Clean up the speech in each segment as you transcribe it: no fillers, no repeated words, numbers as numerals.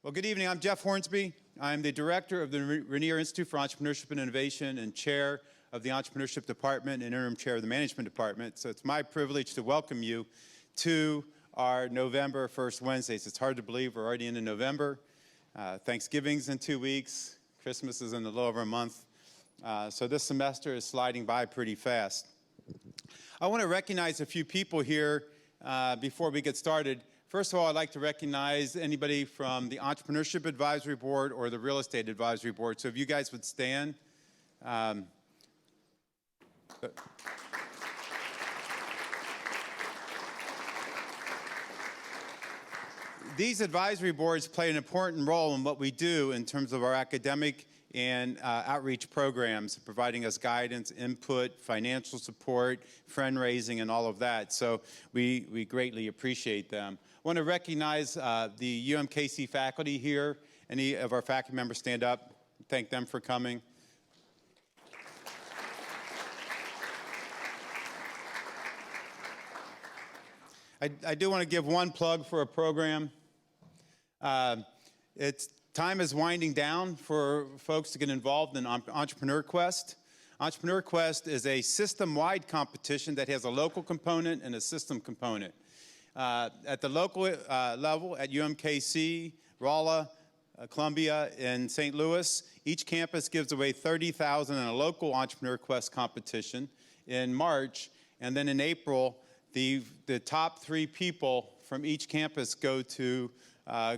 Well, good evening. I'm Jeff Hornsby. I'm the director of the Regnier Institute for Entrepreneurship and Innovation and chair of the Entrepreneurship Department and interim chair of the Management Department. So it's my privilege to welcome you to our November 1st Wednesdays. It's hard to believe we're already into November. Thanksgiving's in 2 weeks. Christmas is in a little over a month. So this semester is sliding by pretty fast. I want to recognize a few people here before we get started. First of all, I'd like to recognize anybody from the Entrepreneurship Advisory Board or the Real Estate Advisory Board. So if you guys would stand. These advisory boards play an important role in what we do in terms of our academic and outreach programs, providing us guidance, input, financial support, fundraising, and all of that. So we greatly appreciate them. I want to recognize the UMKC faculty here. Any of our faculty members stand up? Thank them for coming. I do want to give one plug for a program. Time is winding down for folks to get involved in Entrepreneur Quest. Entrepreneur Quest is a system-wide competition that has a local component and a system component. At the local level, at UMKC, Rolla, Columbia, and St. Louis, each campus gives away $30,000 in a local Entrepreneur Quest competition in March, and then in April, the top 3 people from each campus go to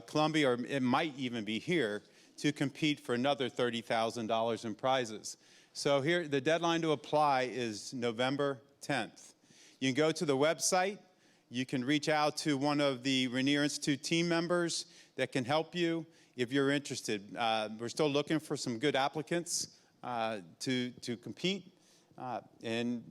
Columbia, or it might even be here, to compete for another $30,000 in prizes. So here, the deadline to apply is November 10th. You can go to the website. You can reach out to one of the Regnier Institute team members that can help you if you're interested. We're still looking for some good applicants to compete, and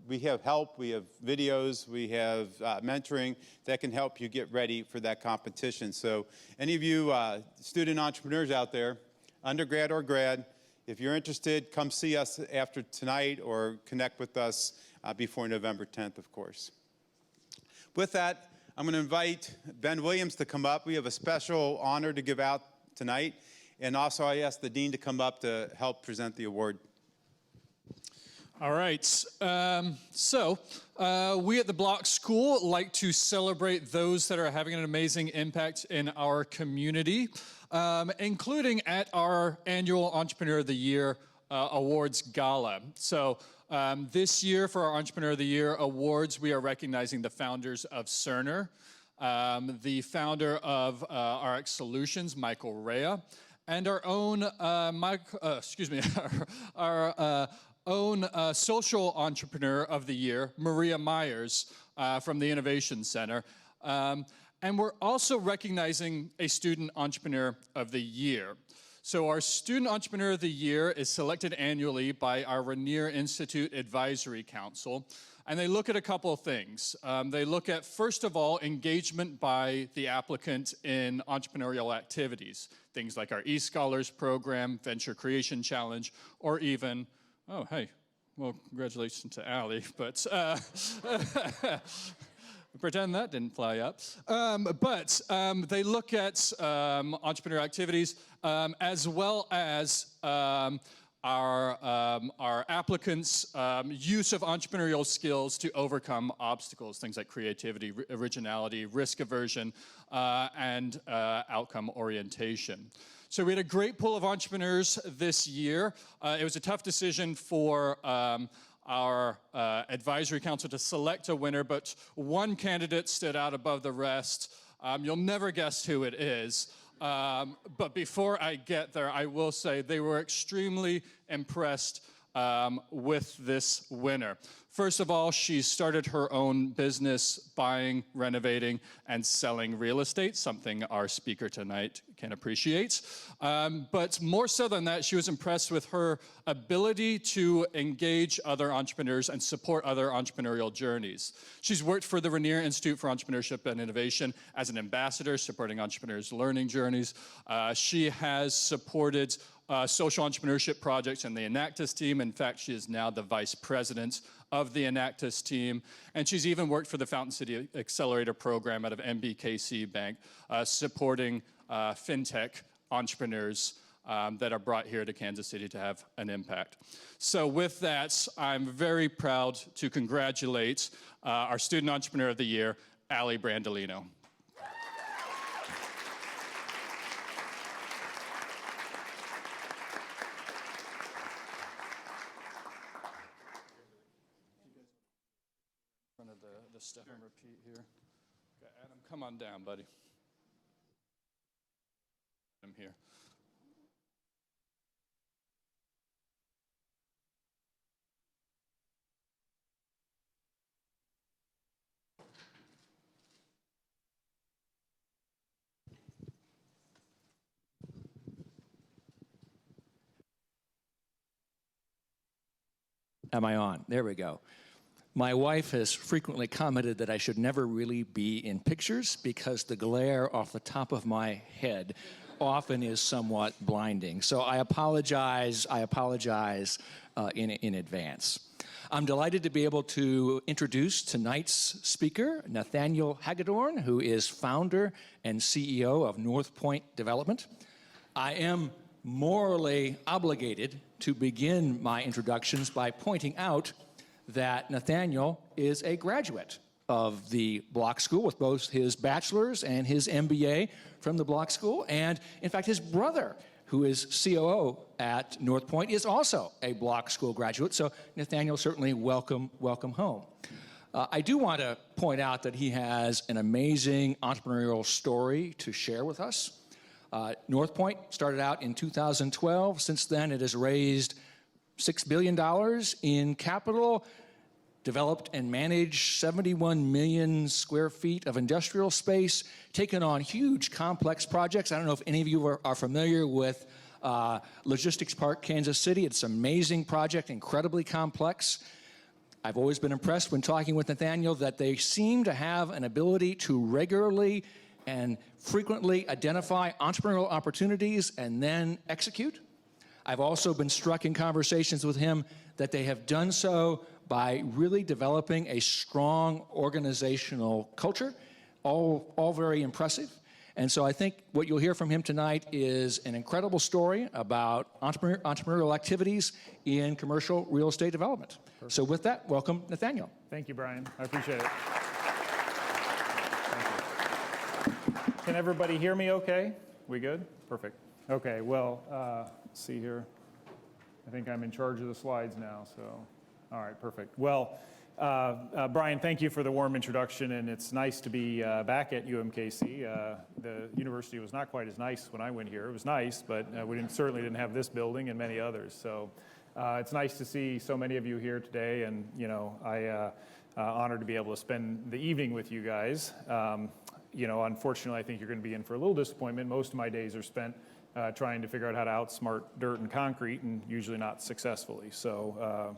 we have help, we have videos, we have mentoring that can help you get ready for that competition. So any of you student entrepreneurs out there, undergrad or grad, if you're interested, come see us after tonight or connect with us before November 10th, of course. With that, I'm going to invite Ben Williams to come up. We have a special honor to give out tonight. And also I asked the dean to come up to help present the award. All right, we at the Block School like to celebrate those that are having an amazing impact in our community, including at our annual Entrepreneur of the Year Awards Gala. So this year for our Entrepreneur of the Year Awards, we are recognizing the founders of Cerner, the founder of RX Solutions, Michael Rea, and our own, Social Entrepreneur of the Year, Maria Myers, from the Innovation Center. And we're also recognizing a Student Entrepreneur of the Year. So our Student Entrepreneur of the Year is selected annually by our Regnier Institute Advisory Council. And they look at a couple of things. They look at, first of all, engagement by the applicant in entrepreneurial activities. Things like our eScholars program, Venture Creation Challenge, or even oh, hey, well, congratulations to Allie, but pretend that didn't fly up. They look at entrepreneur activities as well as our applicants' use of entrepreneurial skills to overcome obstacles, things like creativity, originality, risk aversion, and outcome orientation. So we had a great pool of entrepreneurs this year. It was a tough decision for our advisory council to select a winner, but one candidate stood out above the rest. You'll never guess who it is. But before I get there, I will say they were extremely impressed with this winner. First of all, she started her own business buying, renovating, and selling real estate, something our speaker tonight can appreciate. But more so than that, she was impressed with her ability to engage other entrepreneurs and support other entrepreneurial journeys. She's worked for the Regnier Institute for Entrepreneurship and Innovation as an ambassador, supporting entrepreneurs' learning journeys. She has supported social entrepreneurship projects in the Enactus team. In fact, she is now the vice president of the Enactus team. And she's even worked for the Fountain City Accelerator program out of MBKC Bank, supporting fintech entrepreneurs that are brought here to Kansas City to have an impact. So with that, I'm very proud to congratulate our Student Entrepreneur of the Year, Ali Brandolino. Front of the step and repeat here. Okay, Adam, come on down, buddy. I'm here. Am I on? There we go. My wife has frequently commented that I should never really be in pictures because the glare off the top of my head often is somewhat blinding. So I apologize in advance. I'm delighted to be able to introduce tonight's speaker, Nathaniel Hagedorn, who is founder and CEO of North Point Development. I am morally obligated to begin my introductions by pointing out that Nathaniel is a graduate of the Block School with both his bachelor's and his MBA from the Block School. And in fact, his brother, who is COO at North Point, is also a Block School graduate. So Nathaniel, certainly welcome home. I do want to point out that he has an amazing entrepreneurial story to share with us. North Point started out in 2012. Since then, it has raised $6 billion in capital, developed and managed 71 million square feet of industrial space, taken on huge, complex projects. I don't know if any of you are familiar with Logistics Park, Kansas City. It's an amazing project, incredibly complex. I've always been impressed when talking with Nathaniel that they seem to have an ability to regularly and frequently identify entrepreneurial opportunities and then execute. I've also been struck in conversations with him that they have done so by really developing a strong organizational culture, all very impressive. And so I think what you'll hear from him tonight is an incredible story about entrepreneurial activities in commercial real estate development. Perfect. So with that, welcome, Nathaniel. Thank you, Brian. I appreciate it. Can everybody hear me okay? We good? Perfect. Okay, well, let's see here. I think I'm in charge of the slides now, so, all right, perfect. Well, Brian, thank you for the warm introduction, and it's nice to be back at UMKC. The university was not quite as nice when I went here. It was nice, but we certainly didn't have this building and many others. So it's nice to see so many of you here today, and I honored to be able to spend the evening with you guys. Unfortunately, I think you're going to be in for a little disappointment. Most of my days are spent trying to figure out how to outsmart dirt and concrete, and usually not successfully. So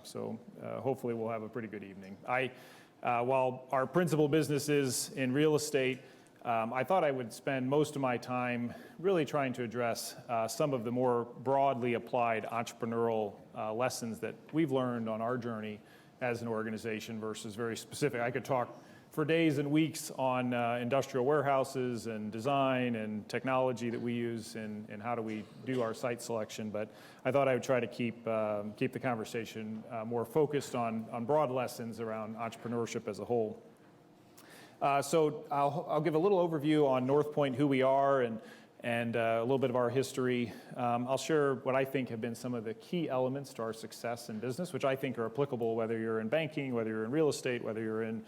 hopefully we'll have a pretty good evening. While our principal business is in real estate, I thought I would spend most of my time really trying to address some of the more broadly applied entrepreneurial lessons that we've learned on our journey as an organization versus very specific. I could talk for days and weeks on industrial warehouses and design and technology that we use and how do we do our site selection. But I thought I would try to keep the conversation more focused on broad lessons around entrepreneurship as a whole. So I'll give a little overview on North Point, who we are, and a little bit of our history. I'll share what I think have been some of the key elements to our success in business, which I think are applicable whether you're in banking, whether you're in real estate, whether you're in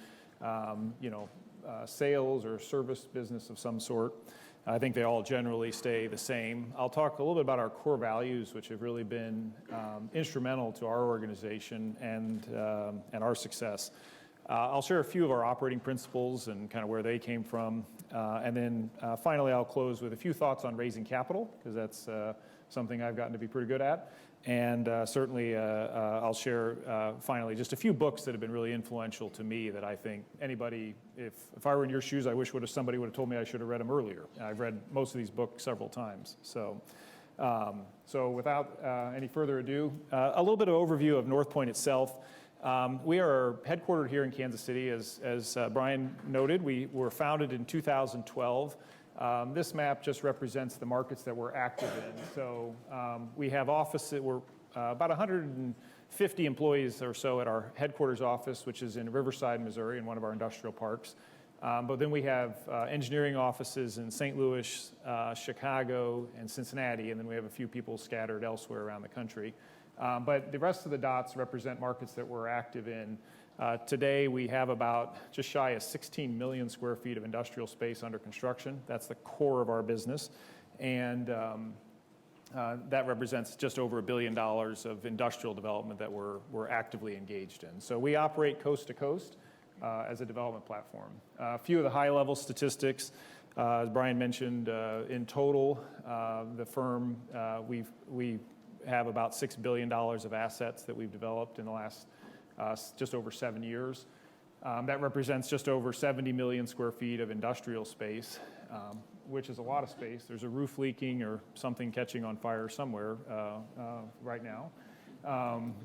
sales or service business of some sort. I think they all generally stay the same. I'll talk a little bit about our core values, which have really been instrumental to our organization and our success. I'll share a few of our operating principles and kind of where they came from. And then finally, I'll close with a few thoughts on raising capital, because that's something I've gotten to be pretty good at. And certainly, I'll share finally just a few books that have been really influential to me that I think anybody, if I were in your shoes, I wish somebody would have told me I should have read them earlier. I've read most of these books several times. So without any further ado, a little bit of overview of North Point itself. We are headquartered here in Kansas City. As Brian noted, we were founded in 2012. This map just represents the markets that we're active in. So we have offices, we're about 150 employees or so at our headquarters office, which is in Riverside, Missouri, in one of our industrial parks. But then we have engineering offices in St. Louis, Chicago, and Cincinnati, and then we have a few people scattered elsewhere around the country. But the rest of the dots represent markets that we're active in. Today, we have about just shy of 16 million square feet of industrial space under construction. That's the core of our business. And that represents just over $1 billion of industrial development that we're actively engaged in. So we operate coast to coast as a development platform. A few of the high-level statistics, as Brian mentioned, in total, the firm, we have about $6 billion of assets that we've developed in the last just over 7 years. That represents just over 70 million square feet of industrial space, which is a lot of space. There's a roof leaking or something catching on fire somewhere right now.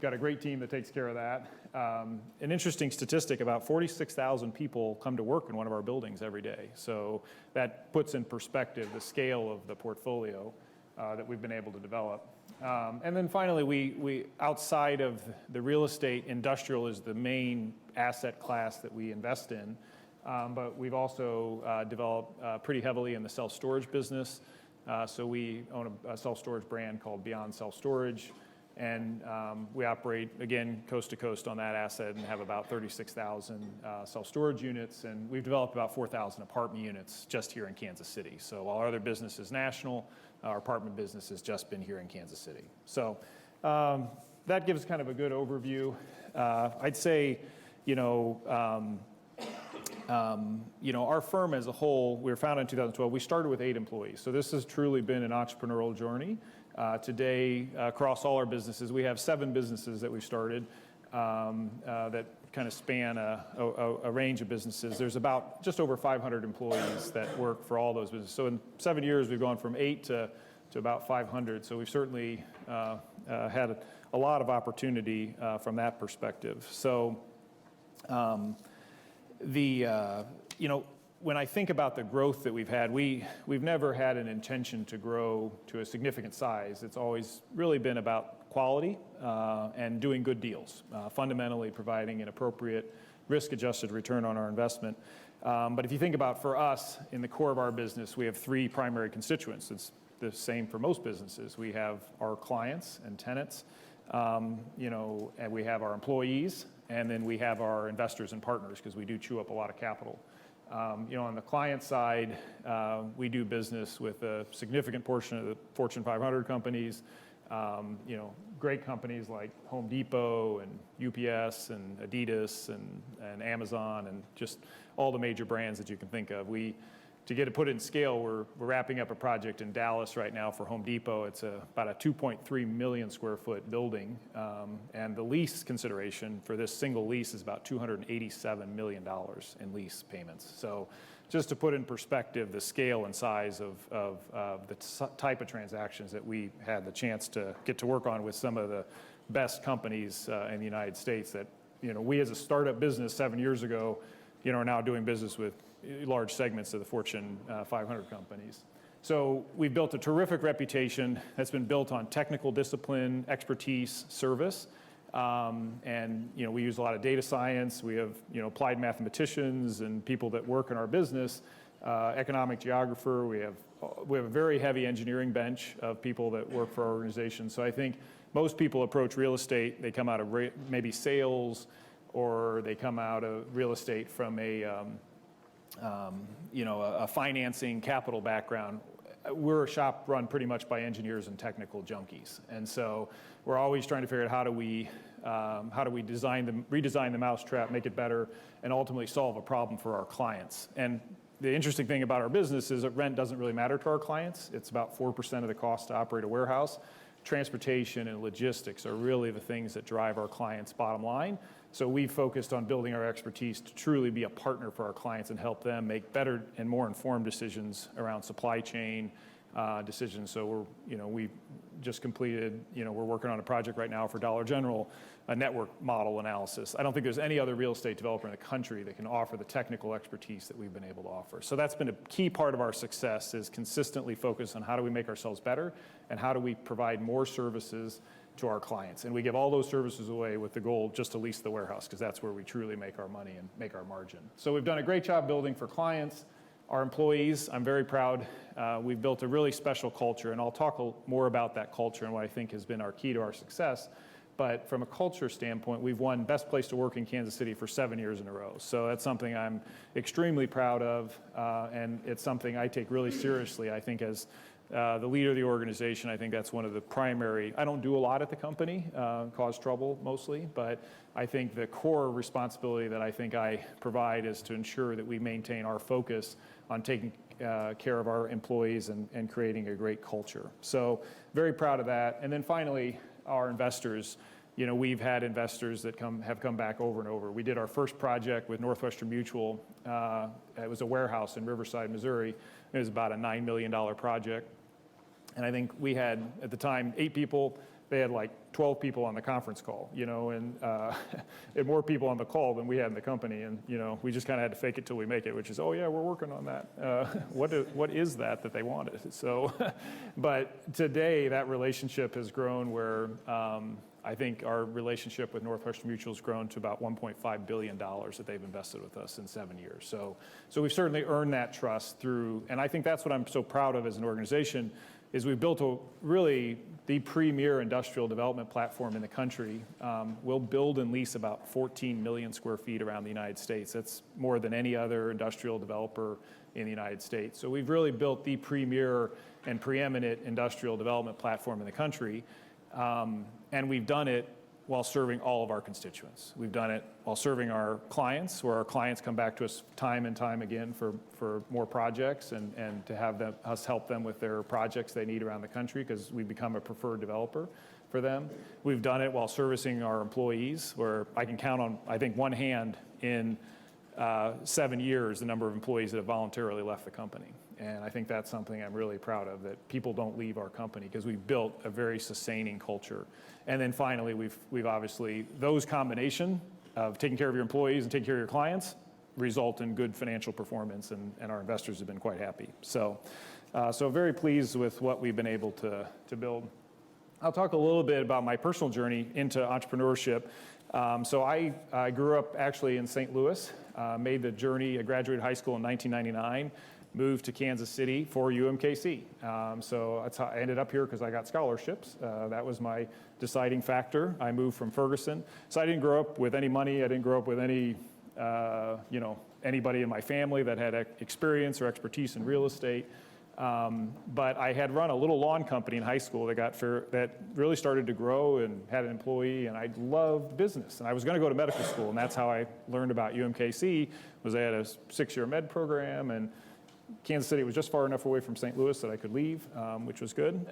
Got a great team that takes care of that. An interesting statistic, about 46,000 people come to work in one of our buildings every day. So that puts in perspective the scale of the portfolio that we've been able to develop. And then finally, we outside of the real estate, industrial is the main asset class that we invest in. But we've also developed pretty heavily in the self-storage business. So we own a self-storage brand called Beyond Self-Storage. And we operate, again, coast to coast on that asset and have about 36,000 self-storage units. And we've developed about 4,000 apartment units just here in Kansas City. So while our other business is national, our apartment business has just been here in Kansas City. So that gives kind of a good overview. I'd say, our firm as a whole, we were founded in 2012. We started with 8 employees. So this has truly been an entrepreneurial journey. Today, across all our businesses, we have 7 businesses that we've started that kind of span a range of businesses. There's about just over 500 employees that work for all those businesses. So in 7 years, we've gone from 8 to about 500. So we've certainly had a lot of opportunity from that perspective. So when I think about the growth that we've had, we've never had an intention to grow to a significant size. It's always really been about quality and doing good deals, fundamentally providing an appropriate risk-adjusted return on our investment. But if you think about, for us, in the core of our business, we have 3 primary constituents. It's the same for most businesses. We have our clients and tenants, and we have our employees, and then we have our investors and partners, because we do chew up a lot of capital. On the client side, we do business with a significant portion of the Fortune 500 companies, great companies like Home Depot and UPS and Adidas and Amazon and just all the major brands that you can think of. To put it in scale, we're wrapping up a project in Dallas right now for Home Depot. It's about a 2.3 million square foot building, and the lease consideration for this single lease is about $287 million in lease payments. So just to put in perspective the scale and size of the type of transactions that we had the chance to get to work on with some of the best companies in the United States that, we as a startup business 7 years ago, are now doing business with large segments of the Fortune 500 companies. So we've built a terrific reputation that's been built on technical discipline, expertise, service. And we use a lot of data science. We have applied mathematicians and people that work in our business, economic geographer. We have a very heavy engineering bench of people that work for our organization. So I think most people approach real estate, they come out of maybe sales, or they come out of real estate from a financing capital background. We're a shop run pretty much by engineers and technical junkies, and so we're always trying to figure out how do we redesign the mousetrap, make it better, and ultimately solve a problem for our clients. And the interesting thing about our business is that rent doesn't really matter to our clients. It's about 4% of the cost to operate a warehouse. Transportation and logistics are really the things that drive our clients' bottom line. So we've focused on building our expertise to truly be a partner for our clients and help them make better and more informed decisions around supply chain decisions. So we just completed, we're working on a project right now for Dollar General, a network model analysis. I don't think there's any other real estate developer in the country that can offer the technical expertise that we've been able to offer. So that's been a key part of our success, is consistently focus on how do we make ourselves better and how do we provide more services to our clients. And we give all those services away with the goal just to lease the warehouse, because that's where we truly make our money and make our margin. So we've done a great job building for clients. Our employees, I'm very proud. We've built a really special culture, and I'll talk more about that culture and what I think has been our key to our success. But from a culture standpoint, we've won Best Place to Work in Kansas City for 7 years in a row. So that's something I'm extremely proud of, and it's something I take really seriously. I think as the leader of the organization, I think that's one of the primary. I don't do a lot at the company, cause trouble mostly, but I think the core responsibility that I think I provide is to ensure that we maintain our focus on taking care of our employees and creating a great culture. So very proud of that. And then finally, our investors. We've had investors that have come back over and over. We did our first project with Northwestern Mutual. It was a warehouse in Riverside, Missouri. It was about a $9 million project. And I think we had, at the time, 8 people. They had like 12 people on the conference call, and more people on the call than we had in the company. And, we just kind of had to fake it till we make it, which is, oh yeah, we're working on that. What is that they wanted? So, but today that relationship has grown where I think our relationship with Northwestern Mutual has grown to about $1.5 billion that they've invested with us in 7 years. So we've certainly earned that trust through, and I think that's what I'm so proud of as an organization, is we've built the premier industrial development platform in the country. We'll build and lease about 14 million square feet around the United States. That's more than any other industrial developer in the United States. So we've really built the premier and preeminent industrial development platform in the country. And we've done it while serving all of our constituents. We've done it while serving our clients, where our clients come back to us time and time again for more projects and to have us help them with their projects they need around the country, because we become a preferred developer for them. We've done it while servicing our employees, where I can count on, I think, one hand in 7 years the number of employees that have voluntarily left the company. And I think that's something I'm really proud of, that people don't leave our company because we've built a very sustaining culture. And then finally, we've obviously, those combination of taking care of your employees and taking care of your clients result in good financial performance, and our investors have been quite happy. So very pleased with what we've been able to build. I'll talk a little bit about my personal journey into entrepreneurship. So I grew up actually in St. Louis, made the journey. I graduated high school in 1999. Moved to Kansas City for UMKC. So that's how I ended up here, because I got scholarships. That was my deciding factor. I moved from Ferguson. So I didn't grow up with any money. I didn't grow up with any, anybody in my family that had experience or expertise in real estate. But I had run a little lawn company in high school that really started to grow and had an employee, and I loved business. And I was going to go to medical school, and that's how I learned about UMKC. Was they had a 6-year med program, and Kansas City was just far enough away from St. Louis that I could leave, which was good.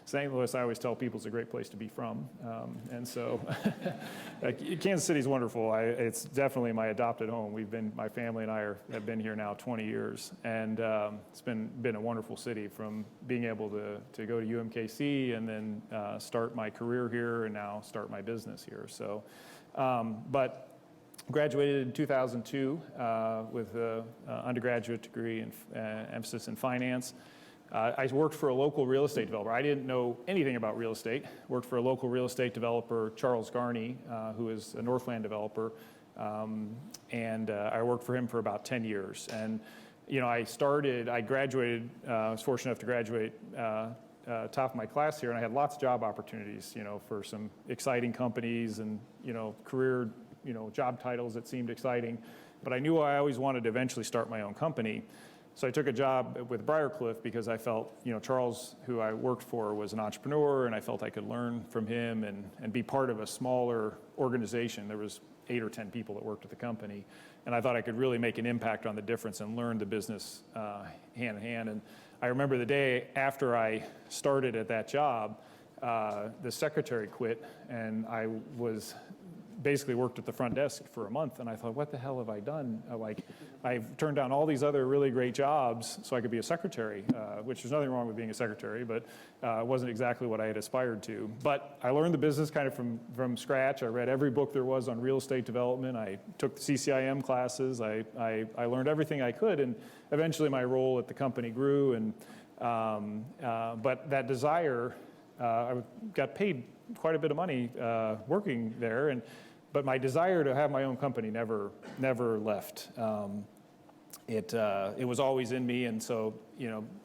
St. Louis, I always tell people, is a great place to be from. And so Kansas City is wonderful. It's definitely my adopted home. My family and I have been here now 20 years. And it's been a wonderful city, from being able to go to UMKC and then start my career here and now start my business here. So, but graduated in 2002 with an undergraduate degree and emphasis in finance. I worked for a local real estate developer. I didn't know anything about real estate. Worked for a local real estate developer, Charles Garney, who is a Northland developer. And I worked for him for about 10 years. And, I graduated, I was fortunate enough to graduate top of my class here, and I had lots of job opportunities, for some exciting companies and, career job titles that seemed exciting, but I knew I always wanted to eventually start my own company. So I took a job with Briarcliff because I felt, Charles, who I worked for, was an entrepreneur, and I felt I could learn from him and be part of a smaller organization. There was 8 or 10 people that worked at the company, and I thought I could really make an impact on the difference and learn the business hand in hand. And I remember the day after I started at that job, the secretary quit, and I was basically worked at the front desk for a month, and I thought, what the hell have I done? I've turned down all these other really great jobs so I could be a secretary, which there's nothing wrong with being a secretary, but it wasn't exactly what I had aspired to. But I learned the business kind of from scratch. I read every book there was on real estate development. I took the CCIM classes. I learned everything I could, and eventually my role at the company grew. And but that desire, I got paid quite a bit of money working there, but my desire to have my own company never left. It was always in me, and so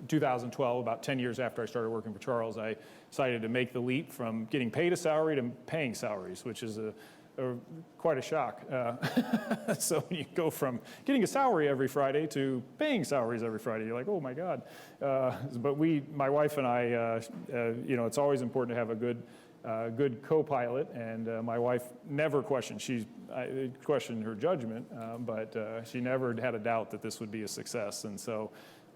2012, about 10 years after I started working for Charles, I decided to make the leap from getting paid a salary to paying salaries, which is quite a shock. So when you go from getting a salary every Friday to paying salaries every Friday, you're like, oh my God. But my wife and I, it's always important to have a good co-pilot, and my wife never questioned. I questioned her judgment, but she never had a doubt that this would be a success. And so,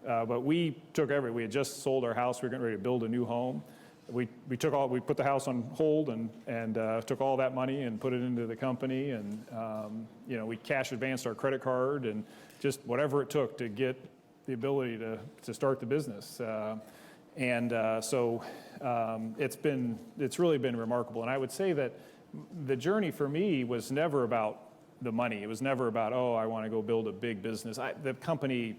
but we had just sold our house. We were getting ready to build a new home. We put the house on hold and took all that money and put it into the company, and we cash advanced our credit card and just whatever it took to get the ability to start the business. So it's really been remarkable. And I would say that the journey for me was never about the money. It was never about, oh, I want to go build a big business. The company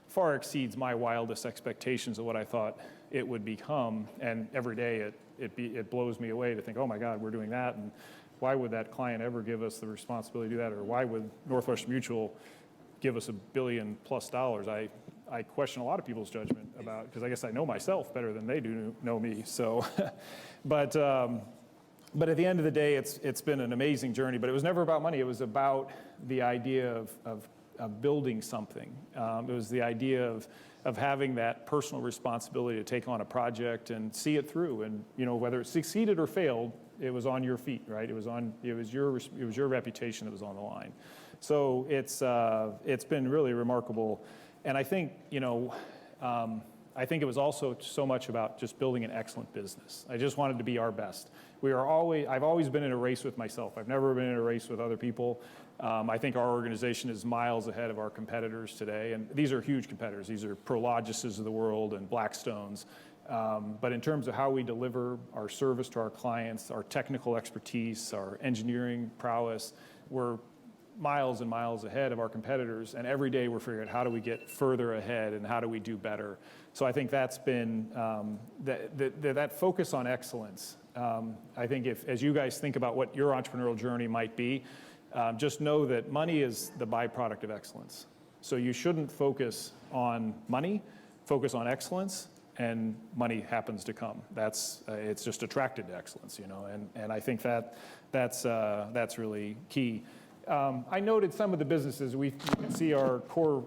far exceeds my wildest expectations of what I thought it would become. And every day it blows me away to think, oh my God, we're doing that. And why would that client ever give us the responsibility to do that? Or why would Northwestern Mutual give us $1 billion+ I question a lot of people's judgment about, because I guess I know myself better than they do know me. So, but at the end of the day, it's been an amazing journey. But it was never about money. It was about the idea of building something. It was the idea of having that personal responsibility to take on a project and see it through. And whether it succeeded or failed, it was on your feet, right? It was your reputation that was on the line. So it's been really remarkable. And I think, I think it was also so much about just building an excellent business. I just wanted to be our best. I've always been in a race with myself. I've never been in a race with other people. I think our organization is miles ahead of our competitors today. And these are huge competitors. These are Prologises of the world and Blackstones. But in terms of how we deliver our service to our clients, our technical expertise, our engineering prowess, we're miles and miles ahead of our competitors, and every day we're figuring out how do we get further ahead and how do we do better. So I think that's been that focus on excellence. I think as you guys think about what your entrepreneurial journey might be, just know that money is the byproduct of excellence. So you shouldn't focus on money, focus on excellence, and money happens to come. It's just attracted to excellence, and I think that's really key. I noted some of the businesses. You can see our core,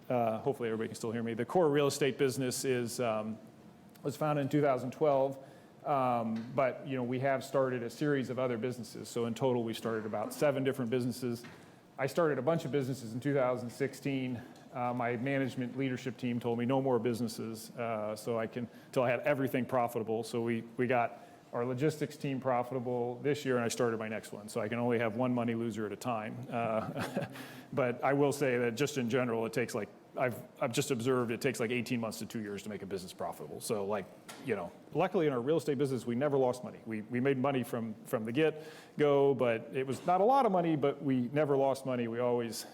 hopefully everybody can still hear me. The core real estate business was founded in 2012, but we have started a series of other businesses. So in total, we started about 7 different businesses. I started a bunch of businesses in 2016. My management leadership team told me no more businesses, until I had everything profitable. So we got our logistics team profitable this year, and I started my next one. So I can only have one money loser at a time. But I will say that just in general, it takes I've just observed it takes 18 months to 2 years to make a business profitable. So luckily in our real estate business, we never lost money. We made money from the get-go, but it was not a lot of money, but we never lost money. We always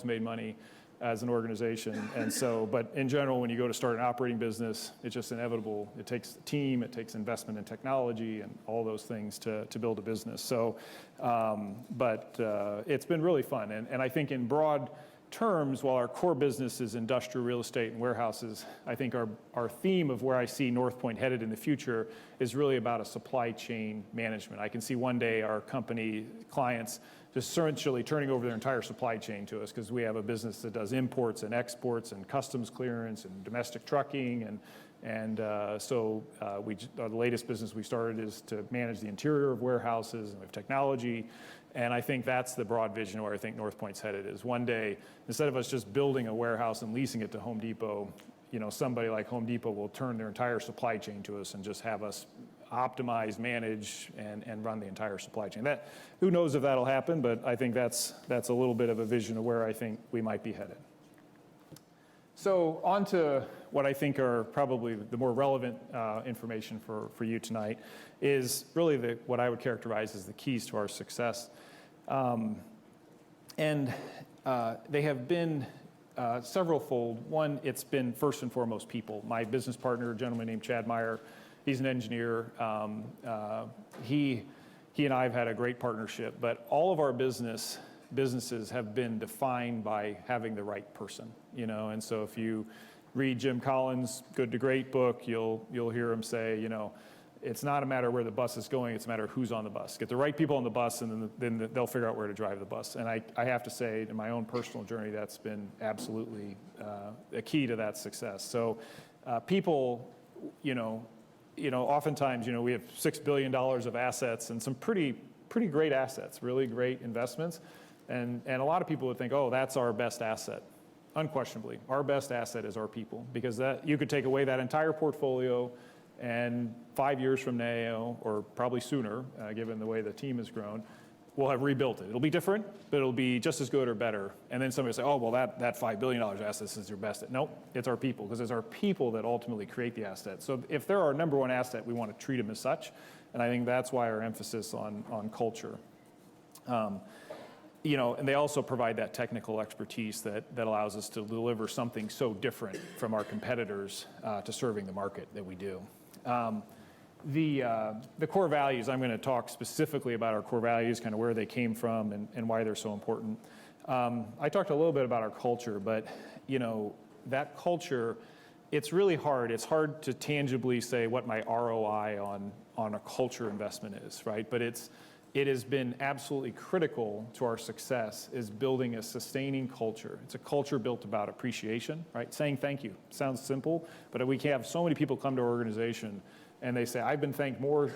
made money as an organization. And so, but in general, when you go to start an operating business, it's just inevitable. It takes a team, it takes investment in technology and all those things to build a business. So, but it's been really fun. And I think in broad terms, while our core business is industrial real estate and warehouses, I think our theme of where I see North Point headed in the future is really about a supply chain management. I can see one day our company clients just essentially turning over their entire supply chain to us, because we have a business that does imports and exports and customs clearance and domestic trucking. So the latest business we started is to manage the interior of warehouses, and we have technology. And I think that's the broad vision where I think North Point's headed, is one day, instead of us just building a warehouse and leasing it to Home Depot, somebody like Home Depot will turn their entire supply chain to us and just have us optimize, manage, and run the entire supply chain. Who knows if that'll happen, but I think that's a little bit of a vision of where I think we might be headed. So on to what I think are probably the more relevant information for you tonight is really what I would characterize as the keys to our success. And they have been several-fold. One, it's been first and foremost people. My business partner, a gentleman named Chad Meyer, he's an engineer. He and I have had a great partnership, but all of our businesses have been defined by having the right person, you know. And so if you read Jim Collins' Good to Great book, you'll hear him say, you know, it's not a matter where the bus is going, it's a matter of who's on the bus. Get the right people on the bus, and then they'll figure out where to drive the bus. And I have to say, in my own personal journey, that's been absolutely a key to that success. So people, you know, oftentimes, you know, we have $6 billion of assets and some pretty great assets, really great investments. And a lot of people would think, oh, that's our best asset. Unquestionably, our best asset is our people, because you could take away that entire portfolio, and 5 years from now, or probably sooner, given the way the team has grown, we'll have rebuilt it. It'll be different, but it'll be just as good or better. And then somebody will say, oh, well, that $5 billion assets is your best. Nope, it's our people, because it's our people that ultimately create the asset. So if they're our number one asset, we want to treat them as such. And I think that's why our emphasis on culture. You know, and they also provide that technical expertise that allows us to deliver something so different from our competitors to serving the market that we do. The core values, I'm going to talk specifically about our core values, kind of where they came from and why they're so important. I talked a little bit about our culture, but you know, that culture, it's really hard. It's hard to tangibly say what my ROI on a culture investment is, right? But it has been absolutely critical to our success is building a sustaining culture. It's a culture built about appreciation, right? Saying thank you. Sounds simple, but we can have so many people come to our organization and they say, I've been thanked more,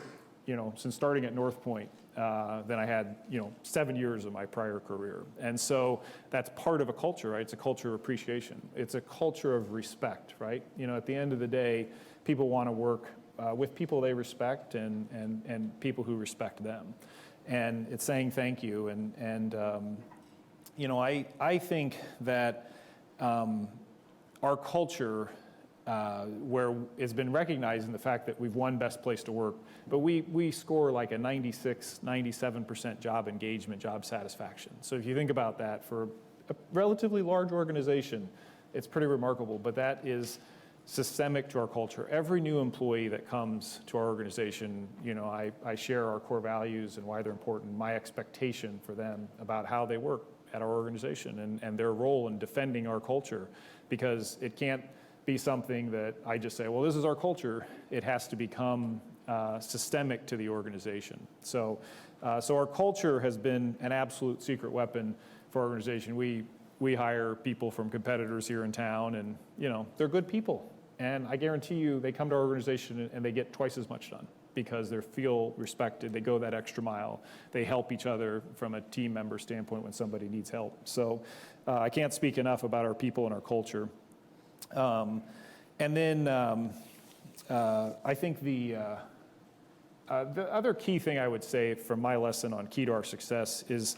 you know, since starting at North Point than I had, you know, 7 years of my prior career. And so that's part of a culture, right? It's a culture of appreciation. It's a culture of respect, right? You know, at the end of the day, people want to work with people they respect and people who respect them. And it's saying thank you. And you know, I think that our culture, where it's been recognized in the fact that we've won Best Place to Work, but we score like a 96, 97% job engagement, job satisfaction. So if you think about that, for a relatively large organization, it's pretty remarkable, but that is systemic to our culture. Every new employee that comes to our organization, you know, I share our core values and why they're important, my expectation for them about how they work at our organization and their role in defending our culture, because it can't be something that I just say, well, this is our culture. It has to become systemic to the organization. So our culture has been an absolute secret weapon for our organization. We hire people from competitors here in town, and you know, they're good people. And I guarantee you, they come to our organization and they get twice as much done because they feel respected. They go that extra mile. They help each other from a team member standpoint when somebody needs help. So I can't speak enough about our people and our culture. And then I think the other key thing I would say from my lesson on key to our success is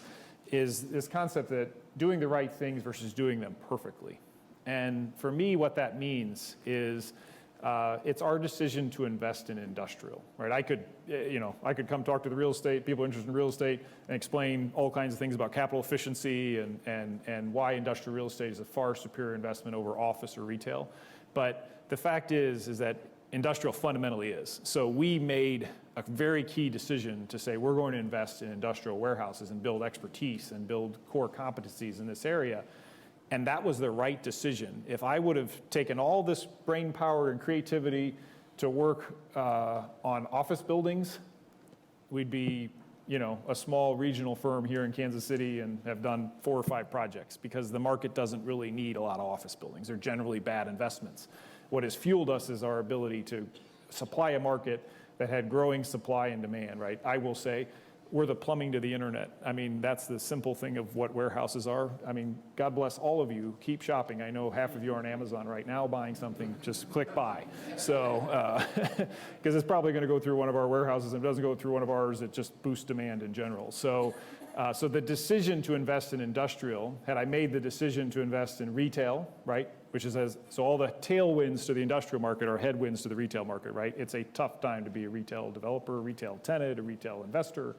this concept that doing the right things versus doing them perfectly. And for me, what that means is it's our decision to invest in industrial, right? I could come talk to the real estate, people interested in real estate, and explain all kinds of things about capital efficiency and why industrial real estate is a far superior investment over office or retail. But the fact is that industrial fundamentally is. So we made a very key decision to say we're going to invest in industrial warehouses and build expertise and build core competencies in this area. And that was the right decision. If I would have taken all this brain power and creativity to work on office buildings, we'd be, you know, a small regional firm here in Kansas City and have done 4 or 5 projects, because the market doesn't really need a lot of office buildings. They're generally bad investments. What has fueled us is our ability to supply a market that had growing supply and demand, right? I will say, we're the plumbing to the internet. I mean, that's the simple thing of what warehouses are. I mean, God bless all of you. Keep shopping. I know half of you are on Amazon right now buying something. Just click buy. So, because it's probably going to go through one of our warehouses. And if it doesn't go through one of ours, it just boosts demand in general. So, so the decision to invest in industrial, had I made the decision to invest in retail, right, which is so all the tailwinds to the industrial market are headwinds to the retail market, right? It's a tough time to be a retail developer, a retail tenant, a retail investor.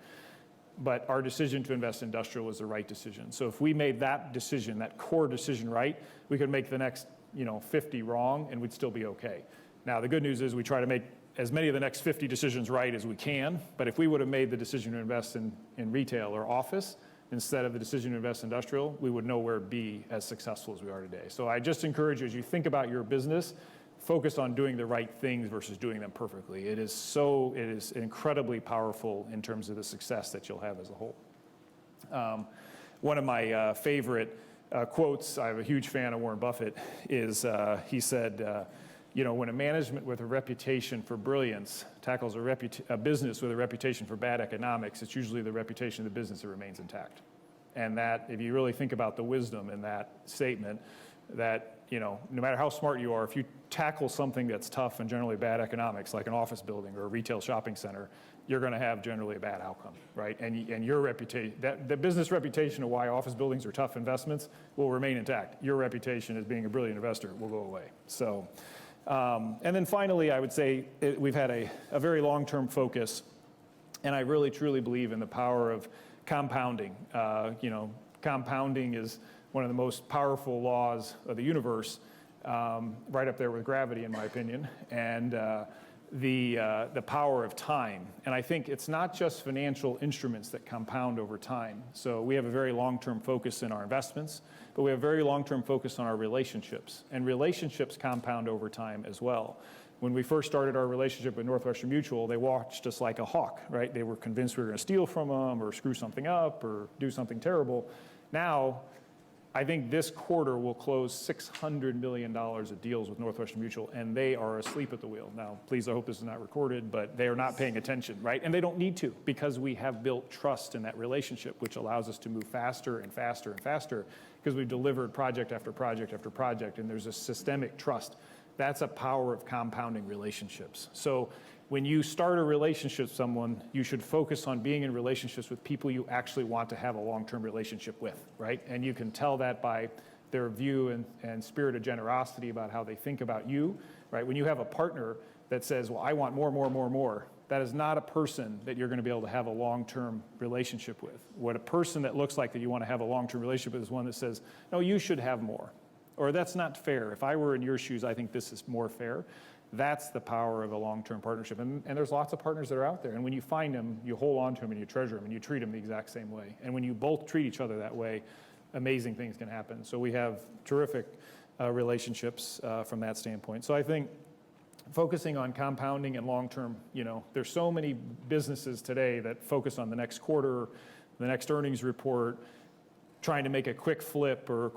But our decision to invest in industrial was the right decision. So if we made that decision, that core decision right, we could make the next 50 wrong and we'd still be okay. Now, the good news is we try to make as many of the next 50 decisions right as we can. But if we would have made the decision to invest in retail or office instead of the decision to invest in industrial, we would nowhere be as successful as we are today. So I just encourage you, as you think about your business, focus on doing the right things versus doing them perfectly. It is incredibly powerful in terms of the success that you'll have as a whole. One of my favorite quotes, I'm a huge fan of Warren Buffett, is he said, when a management with a reputation for brilliance tackles a business with a reputation for bad economics, it's usually the reputation of the business that remains intact. And that, if you really think about the wisdom in that statement, that no matter how smart you are, if you tackle something that's tough and generally bad economics, like an office building or a retail shopping center, you're going to have generally a bad outcome, right? And your reputation, the business reputation of why office buildings are tough investments will remain intact. Your reputation as being a brilliant investor will go away. So. And then finally, I would say we've had a very long-term focus, and I really truly believe in the power of compounding. Compounding is one of the most powerful laws of the universe, right up there with gravity, in my opinion, and the power of time. And I think it's not just financial instruments that compound over time. So we have a very long-term focus in our investments, but we have a very long-term focus on our relationships. And relationships compound over time as well. When we first started our relationship with Northwestern Mutual, they watched us like a hawk, right? They were convinced we were going to steal from them or screw something up or do something terrible. Now, I think this quarter will close $600 million of deals with Northwestern Mutual, and they are asleep at the wheel. Now, please, I hope this is not recorded, but they are not paying attention, right? And they don't need to, because we have built trust in that relationship, which allows us to move faster and faster and faster, because we've delivered project after project after project, and there's a systemic trust. That's a power of compounding relationships. So when you start a relationship with someone, you should focus on being in relationships with people you actually want to have a long-term relationship with, right? And you can tell that by their view and spirit of generosity about how they think about you, right? When you have a partner that says, well, I want more, that is not a person that you're going to be able to have a long-term relationship with. What a person that looks like that you want to have a long-term relationship with is one that says, no, you should have more. Or that's not fair. If I were in your shoes, I think this is more fair. That's the power of a long-term partnership. And there's lots of partners that are out there. And when you find them, you hold on to them and you treasure them and you treat them the exact same way. And when you both treat each other that way, amazing things can happen. So we have terrific relationships from that standpoint. So I think focusing on compounding and long-term, there's so many businesses today that focus on the next quarter, the next earnings report, trying to make a quick flip or a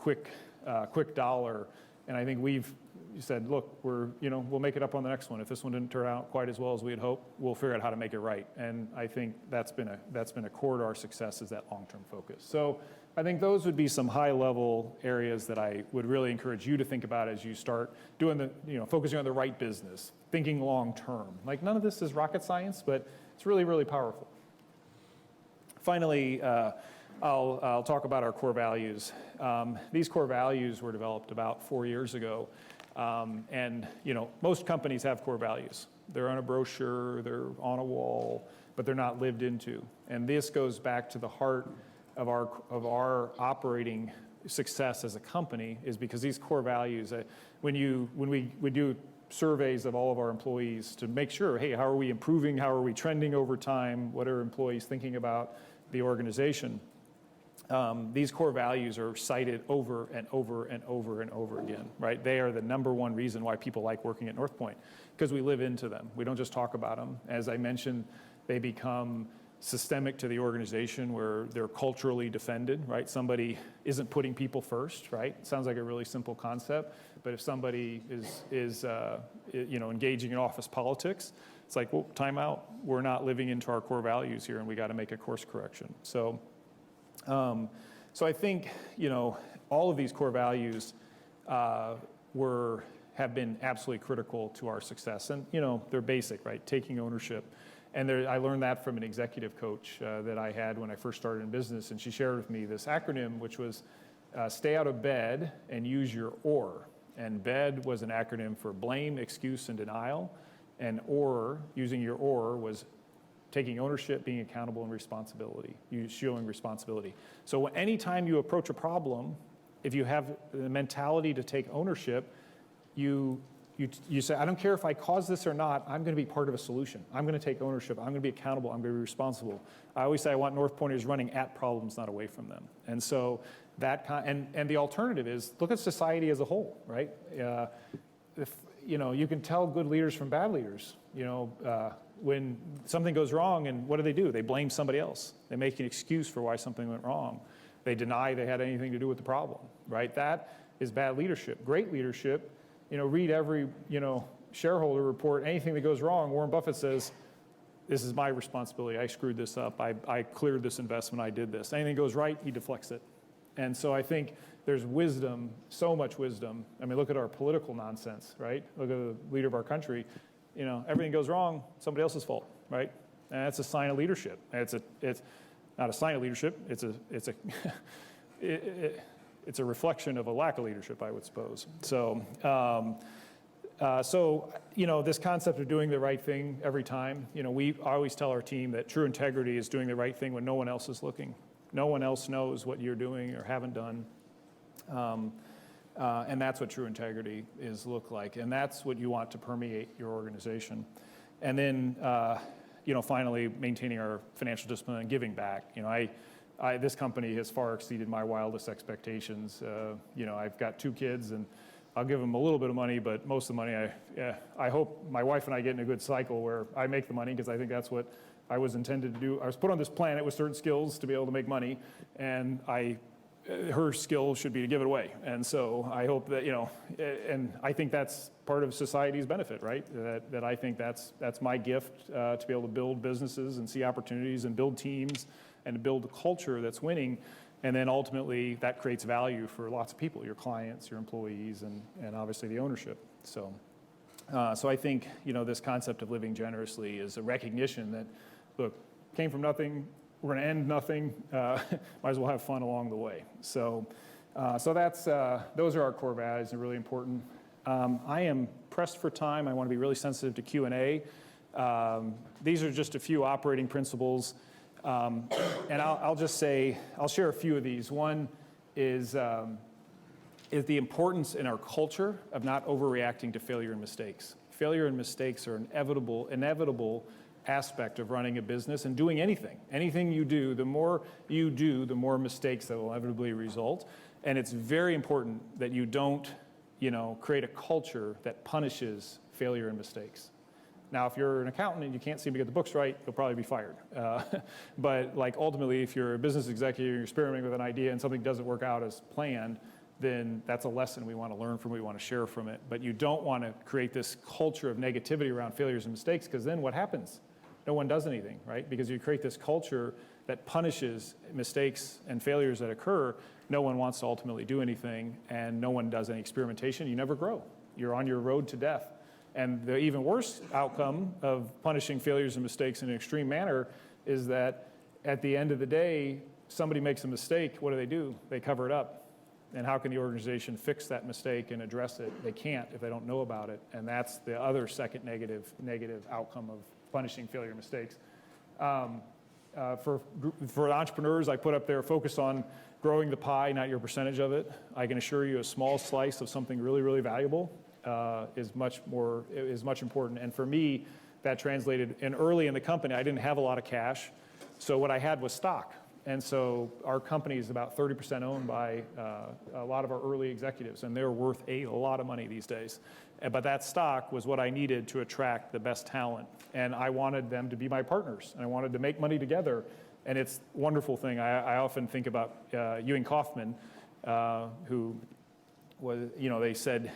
quick dollar. And I think we've said, look, we'll make it up on the next one. If this one didn't turn out quite as well as we had hoped, we'll figure out how to make it right. And I think that's been a core to our success, is that long-term focus. So I think those would be some high-level areas that I would really encourage you to think about as you start doing focusing on the right business, thinking long-term. Like, none of this is rocket science, but it's really, really powerful. Finally, I'll talk about our core values. These core values were developed about 4 years ago. And most companies have core values. They're on a brochure, they're on a wall, but they're not lived into. And this goes back to the heart of our operating success as a company, is because these core values, when we do surveys of all of our employees to make sure, hey, how are we improving? How are we trending over time? What are employees thinking about the organization? These core values are cited over and over and over and over again, right? They are the number one reason why people like working at North Point, because we live into them. We don't just talk about them. As I mentioned, they become systemic to the organization where they're culturally defended, right? Somebody isn't putting people first, right? Sounds like a really simple concept, but if somebody is engaging in office politics, it's like, well, time out. We're not living into our core values here, and we got to make a course correction. So I think, all of these core values have been absolutely critical to our success. And, they're basic, right? Taking ownership. And I learned that from an executive coach that I had when I first started in business. And she shared with me this acronym, which was stay out of bed and use your OR. And BED was an acronym for blame, excuse, and denial. And OR, using your OR, was taking ownership, being accountable, and responsibility, showing responsibility. So anytime you approach a problem, if you have the mentality to take ownership, you say, I don't care if I cause this or not, I'm going to be part of a solution. I'm going to take ownership. I'm going to be accountable. I'm going to be responsible. I always say I want North Pointers running at problems, not away from them. And so and the alternative is look at society as a whole, right? You can tell good leaders from bad leaders. When something goes wrong, and what do? They blame somebody else. They make an excuse for why something went wrong. They deny they had anything to do with the problem, right? That is bad leadership. Great leadership, read every, shareholder report. Anything that goes wrong, Warren Buffett says, this is my responsibility. I screwed this up. I cleared this investment. I did this. Anything goes right, he deflects it. And so I think there's wisdom, so much wisdom. I mean, look at our political nonsense, right? Look at the leader of our country. Everything goes wrong, somebody else's fault, right? And that's a sign of leadership. It's not a sign of leadership. It's a reflection of a lack of leadership, I would suppose. So, this concept of doing the right thing every time, I always tell our team that true integrity is doing the right thing when no one else is looking. No one else knows what you're doing or haven't done. And that's what true integrity look like. And that's what you want to permeate your organization. And then, finally, maintaining our financial discipline and giving back. This company has far exceeded my wildest expectations. I've got 2 kids, and I'll give them a little bit of money, but most of the money, I hope my wife and I get in a good cycle where I make the money, because I think that's what I was intended to do. I was put on this planet with certain skills to be able to make money, and her skill should be to give it away. And so I hope that, and I think that's part of society's benefit, right? That I think that's my gift to be able to build businesses and see opportunities and build teams and to build a culture that's winning. And then ultimately that creates value for lots of people, your clients, your employees, and obviously the ownership. So I think, this concept of living generously is a recognition that, look, came from nothing, we're going to end nothing, might as well have fun along the way. So that's, those are our core values and really important. I am pressed for time. I want to be really sensitive to Q&A. These are just a few operating principles. And I'll just say, I'll share a few of these. One is the importance in our culture of not overreacting to failure and mistakes. Failure and mistakes are an inevitable aspect of running a business and doing anything. Anything you do, the more mistakes that will inevitably result. And it's very important that you don't, create a culture that punishes failure and mistakes. Now, if you're an accountant and you can't seem to get the books right, you'll probably be fired. But ultimately, if you're a business executive and you're experimenting with an idea and something doesn't work out as planned, then that's a lesson we want to learn from, we want to share from it. But you don't want to create this culture of negativity around failures and mistakes, because then what happens? No one does anything, right? Because you create this culture that punishes mistakes and failures that occur. No one wants to ultimately do anything, and no one does any experimentation. You never grow. You're on your road to death. And the even worse outcome of punishing failures and mistakes in an extreme manner is that at the end of the day, somebody makes a mistake, what do? They cover it up. And how can the organization fix that mistake and address it? They can't if they don't know about it. And that's the other second negative outcome of punishing failure and mistakes. For entrepreneurs, I put up there, focus on growing the pie, not your percentage of it. I can assure you a small slice of something really, really valuable is much important. And for me, that translated, and early in the company, I didn't have a lot of cash. So what I had was stock. And so our company is about 30% owned by a lot of our early executives, and they're worth a lot of money these days. But that stock was what I needed to attract the best talent. And I wanted them to be my partners. And I wanted to make money together. And it's a wonderful thing. I often think about Ewing Kauffman, who was, they said,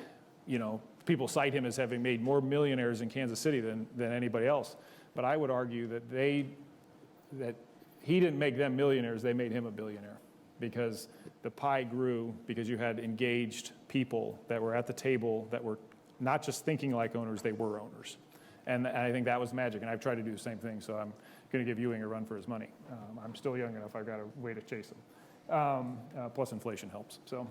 people cite him as having made more millionaires in Kansas City than anybody else. But I would argue that that he didn't make them millionaires, they made him a billionaire. Because the pie grew because you had engaged people that were at the table that were not just thinking like owners, they were owners. And I think that was magic, and I've tried to do the same thing, so I'm going to give Ewing a run for his money. I'm still young enough, I've got a way to chase him. Plus inflation helps. So,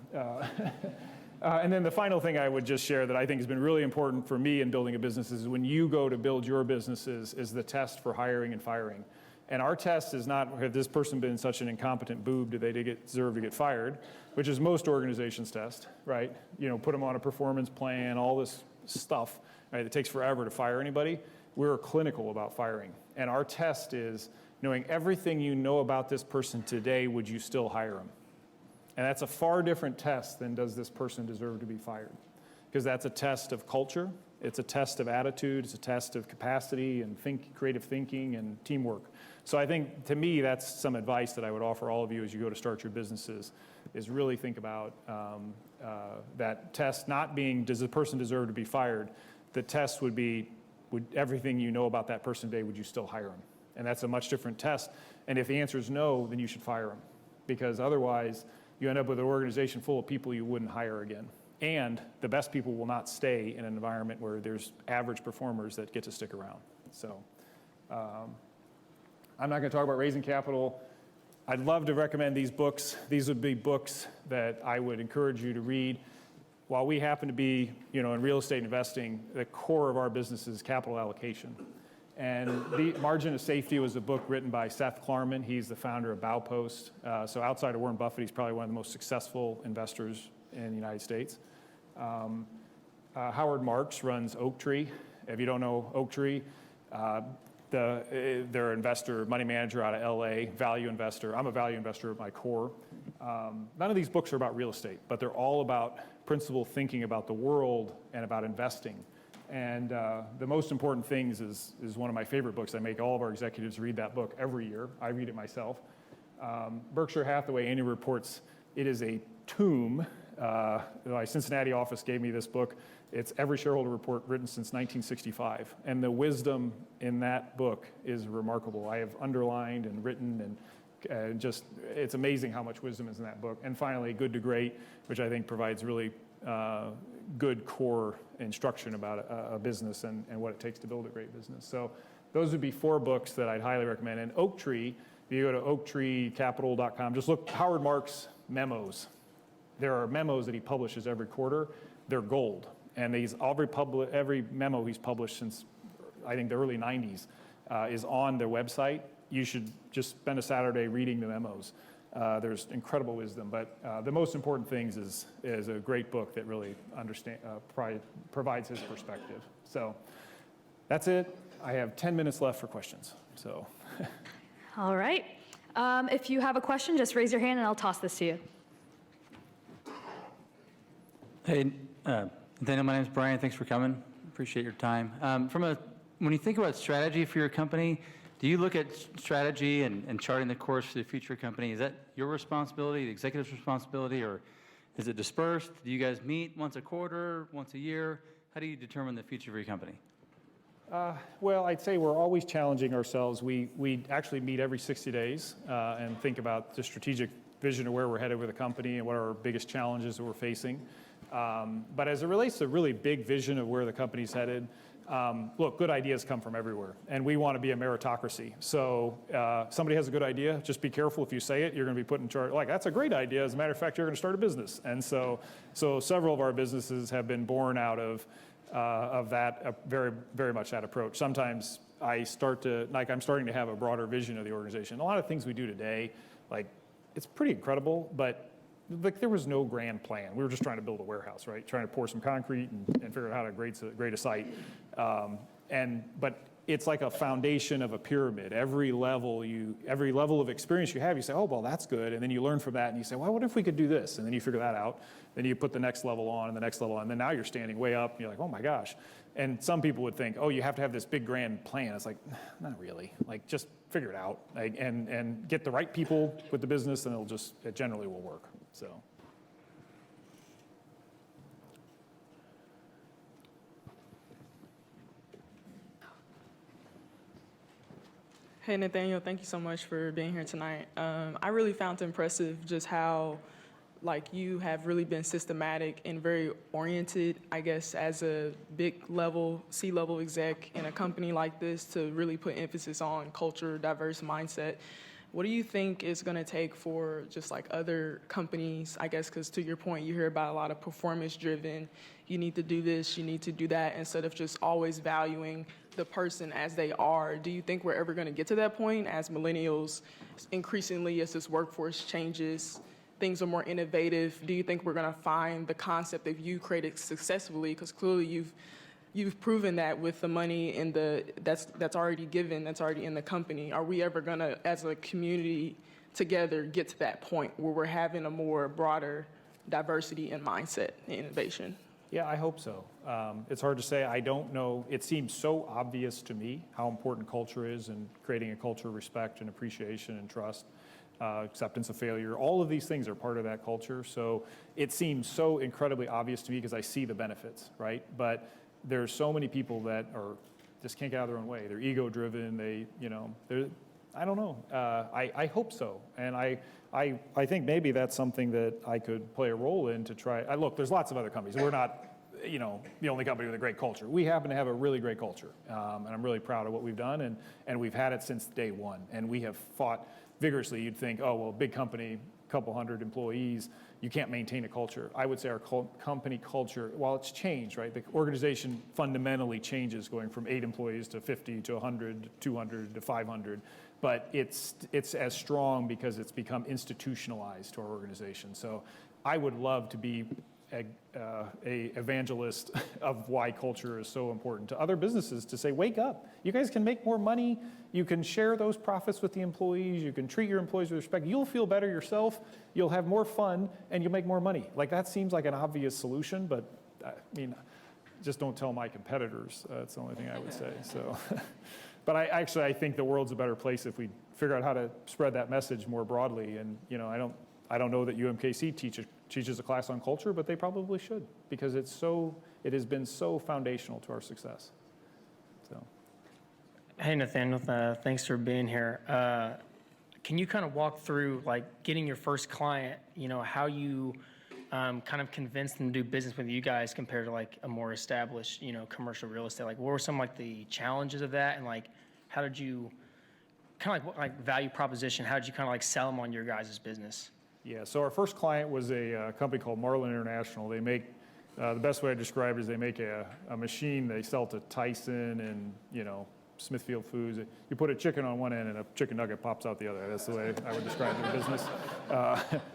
and then the final thing I would just share that I think has been really important for me in building a business is when you go to build your businesses is the test for hiring and firing. And our test is not, have this person been such an incompetent boob, do they deserve to get fired, which is most organizations' test, right? Put them on a performance plan, all this stuff, right? It takes forever to fire anybody. We're clinical about firing. And our test is knowing everything you know about this person today, would you still hire them? And that's a far different test than does this person deserve to be fired? Because that's a test of culture, it's a test of attitude, it's a test of capacity and creative thinking and teamwork. So I think, to me, that's some advice that I would offer all of you as you go to start your businesses, is really think about that test not being, does the person deserve to be fired? The test would be, would everything you know about that person today, would you still hire them? And that's a much different test. And if the answer is no, then you should fire them. Because otherwise, you end up with an organization full of people you wouldn't hire again. And the best people will not stay in an environment where there's average performers that get to stick around. So I'm not going to talk about raising capital. I'd love to recommend these books. These would be books that I would encourage you to read. While we happen to be, in real estate investing, the core of our business is capital allocation. And The Margin of Safety was a book written by Seth Klarman. He's the founder of Baupost. So outside of Warren Buffett, he's probably one of the most successful investors in the United States. Howard Marks runs Oaktree. If you don't know Oaktree, they're investor, money manager out of LA, value investor. I'm a value investor at my core. None of these books are about real estate, but they're all about principled thinking about the world and about investing. And The Most Important Things is one of my favorite books. I make all of our executives read that book every year. I read it myself. Berkshire Hathaway annual reports, it is a tomb. My Cincinnati office gave me this book. It's every shareholder report written since 1965. And the wisdom in that book is remarkable. I have underlined and written and just, it's amazing how much wisdom is in that book. And finally, Good to Great, which I think provides really good core instruction about a business and what it takes to build a great business. So those would be 4 books that I'd highly recommend. And Oaktree, if you go to oaktreecapital.com, just look Howard Marks memos. There are memos that he publishes every quarter. They're gold. And every memo he's published since, I think, the early 90s is on their website. You should just spend a Saturday reading the memos. There's incredible wisdom. But The Most Important Things is a great book that really provides his perspective. So that's it. I have 10 minutes left for questions. So. All right. If you have a question, just raise your hand and I'll toss this to you. Hey, Nathaniel, my name is Brian. Thanks for coming. Appreciate your time. When you think about strategy for your company, do you look at strategy and charting the course for the future company? Is that your responsibility, the executive's responsibility, or is it dispersed? Do you guys meet once a quarter, once a year? How do you determine the future of your company? Well, I'd say we're always challenging ourselves. We actually meet every 60 days and think about the strategic vision of where we're headed with the company and what are our biggest challenges that we're facing. But as it relates to a really big vision of where the company's headed, look, good ideas come from everywhere, and we want to be a meritocracy. So somebody has a good idea, just be careful if you say it, you're going to be put in charge. Like, that's a great idea. As a matter of fact, you're going to start a business. And so several of our businesses have been born out of that, very, very much that approach. Sometimes I'm starting to have a broader vision of the organization. A lot of things we do today, it's pretty incredible, but there was no grand plan. We were just trying to build a warehouse, right? Trying to pour some concrete and figure out how to grade a site. But it's like a foundation of a pyramid. Every level of experience you have, you say, oh, well, that's good. And then you learn from that and you say, well, what if we could do this? And then you figure that out. Then you put the next level on and the next level on. And then now you're standing way up and you're like, oh my gosh. And some people would think, oh, you have to have this big grand plan. It's like, not really. Like, just figure it out, like, and get the right people with the business, and it generally will work. So. Hey, Nathaniel, thank you so much for being here tonight. I really found it impressive just how, like, you have really been systematic and very oriented, I guess, as a big level, C-level exec in a company like this to really put emphasis on culture, diverse mindset. What do you think is going to take for just like other companies, I guess, because to your point, you hear about a lot of performance-driven, you need to do this, you need to do that, instead of just always valuing the person as they are. Do you think we're ever going to get to that point as millennials, increasingly as this workforce changes, things are more innovative? Do you think we're going to find the concept that you created successfully? Because clearly you've proven that with the money and that's already given, that's already in the company. Are we ever going to, as a community together, get to that point where we're having a more broader diversity in mindset and innovation? Yeah, I hope so. It's hard to say. I don't know. It seems so obvious to me how important culture is and creating a culture of respect and appreciation and trust, acceptance of failure. All of these things are part of that culture. So it seems so incredibly obvious to me because I see the benefits, right? But there's so many people that just can't get out of their own way. They're ego-driven. I don't know. I hope so. And I think maybe that's something that I could play a role in to try. Look, there's lots of other companies. We're not, the only company with a great culture. We happen to have a really great culture, and I'm really proud of what we've done, and we've had it since day one. And we have fought vigorously. You'd think, oh, well, big company, couple hundred employees, you can't maintain a culture. I would say our company culture, while it's changed, right? The organization fundamentally changes, going from 8 employees to 50 to 100, 200 to 500. But it's as strong because it's become institutionalized to our organization. So I would love to be a evangelist of why culture is so important to other businesses, to say, wake up. You guys can make more money. You can share those profits with the employees. You can treat your employees with respect. You'll feel better yourself. You'll have more fun, and you'll make more money. Like, that seems like an obvious solution, but I mean, just don't tell my competitors. That's the only thing I would say. So. But I think the world's a better place if we figure out how to spread that message more broadly. And I don't know that UMKC teaches a class on culture, but they probably should, because it has been so foundational to our success. So. Hey, Nathaniel, thanks for being here. Can you kind of walk through, like, getting your first client? How you kind of convinced them to do business with you guys compared to like a more established, commercial real estate? Like, what were some like the challenges of that, and like, how did you kind of like value proposition? How did you kind of like sell them on your guys' business? Yeah, so our first client was a company called Marlin International. They make, the best way I describe it is they make a machine they sell to Tyson and, Smithfield Foods. You put a chicken on one end and a chicken nugget pops out the other. That's the way I would describe their business.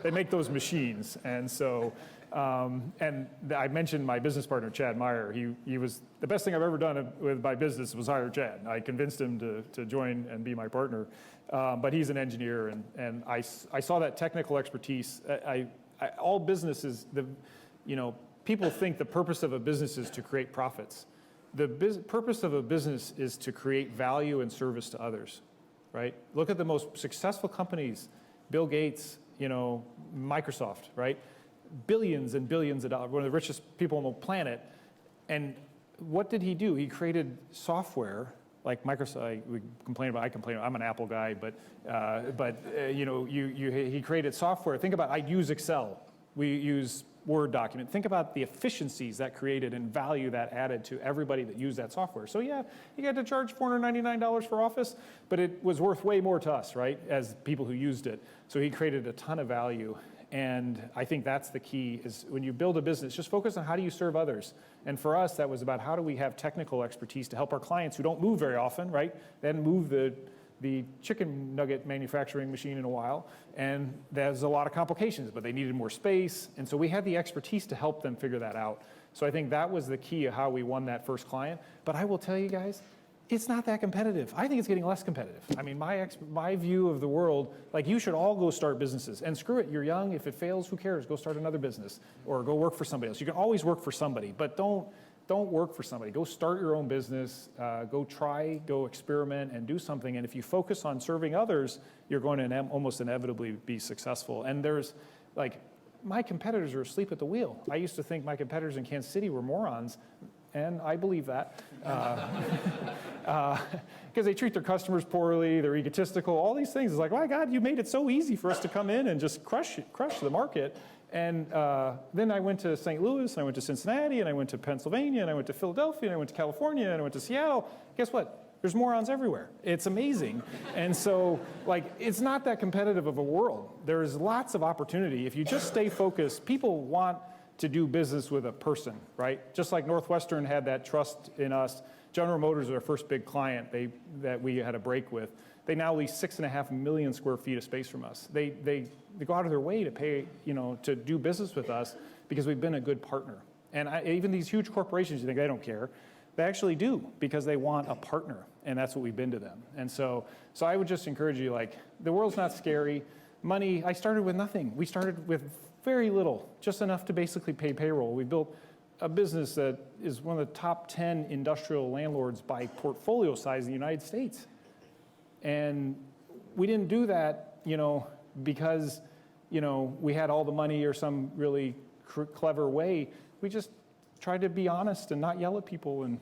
They make those machines. And so, and I mentioned my business partner, Chad Meyer. He was, the best thing I've ever done with my business was hire Chad. I convinced him to join and be my partner. But he's an engineer, and I saw that technical expertise. All businesses, people think the purpose of a business is to create profits. The purpose of a business is to create value and service to others, right? Look at the most successful companies, Bill Gates, Microsoft, right? Billions and billions of dollars, one of the richest people on the planet. And what did he do? He created software like Microsoft. I complain about, I'm an Apple guy, but he created software. Think about, I use Excel. We use Word document. Think about the efficiencies that created and value that added to everybody that used that software. So yeah, you had to charge $499 for Office, but it was worth way more to us, right, as people who used it. So he created a ton of value. And I think that's the key, is when you build a business, just focus on how do you serve others. And for us, that was about how do we have technical expertise to help our clients who don't move very often, right? They hadn't moved the chicken nugget manufacturing machine in a while, and there's a lot of complications, but they needed more space, and so we had the expertise to help them figure that out. So I think that was the key of how we won that first client. But I will tell you guys, it's not that competitive. I think it's getting less competitive. I mean, my view of the world, like you should all go start businesses. And screw it, you're young. If it fails, who cares? Go start another business or go work for somebody else. You can always work for somebody, but don't work for somebody. Go start your own business. Go try, go experiment, and do something. And if you focus on serving others, you're going to almost inevitably be successful. And there's like, my competitors are asleep at the wheel. I used to think my competitors in Kansas City were morons, and I believe that. Because they treat their customers poorly, they're egotistical, all these things. It's like, my God, you made it so easy for us to come in and just crush the market. And then I went to St. Louis, and I went to Cincinnati, and I went to Pennsylvania, and I went to Philadelphia, and I went to California, and I went to Seattle. Guess what? There's morons everywhere. It's amazing. And so, like, it's not that competitive of a world. There's lots of opportunity. If you just stay focused, people want to do business with a person, right? Just like Northwestern had that trust in us. General Motors was our first big client that we had a break with. They now lease 6.5 million square feet of space from us. They go out of their way to pay, to do business with us because we've been a good partner. And even these huge corporations, you think they don't care. They actually do because they want a partner, and that's what we've been to them. And so I would just encourage you, like, the world's not scary. Money, I started with nothing. We started with very little, just enough to basically pay payroll. We built a business that is one of the top 10 industrial landlords by portfolio size in the United States. And we didn't do that, because, we had all the money or some really clever way. We just tried to be honest and not yell at people and,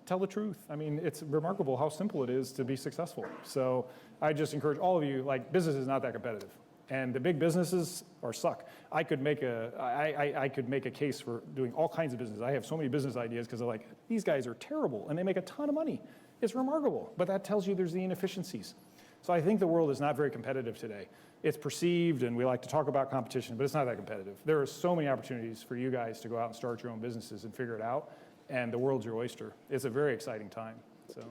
tell the truth. I mean, it's remarkable how simple it is to be successful. So I just encourage all of you, like, business is not that competitive. And the big businesses suck. I could make a case for doing all kinds of business. I have so many business ideas because they're like, these guys are terrible and they make a ton of money. It's remarkable, but that tells you there's the inefficiencies. So I think the world is not very competitive today. It's perceived, and we like to talk about competition, but it's not that competitive. There are so many opportunities for you guys to go out and start your own businesses and figure it out, and the world's your oyster. It's a very exciting time. So.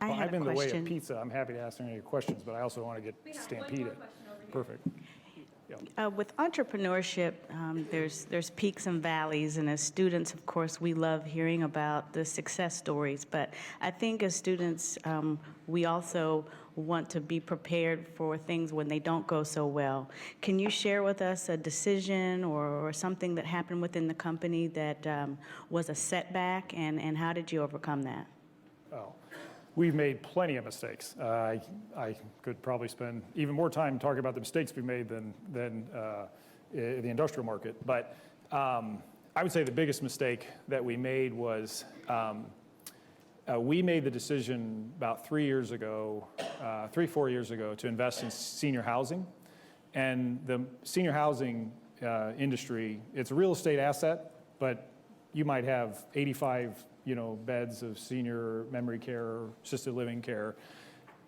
I'm in the way of pizza. I'm happy to answer any questions, but I also want to get stampeded. Perfect. With entrepreneurship, there's peaks and valleys, and as students, of course, we love hearing about the success stories. But I think as students, we also want to be prepared for things when they don't go so well. Can you share with us a decision or something that happened within the company that was a setback, and how did you overcome that? Oh. We've made plenty of mistakes. I could probably spend even more time talking about the mistakes we made than the industrial market. But I would say the biggest mistake that we made was we made the decision about 4 years ago, to invest in senior housing. And the senior housing industry, it's a real estate asset, but you might have 85 beds of senior memory care, assisted living care,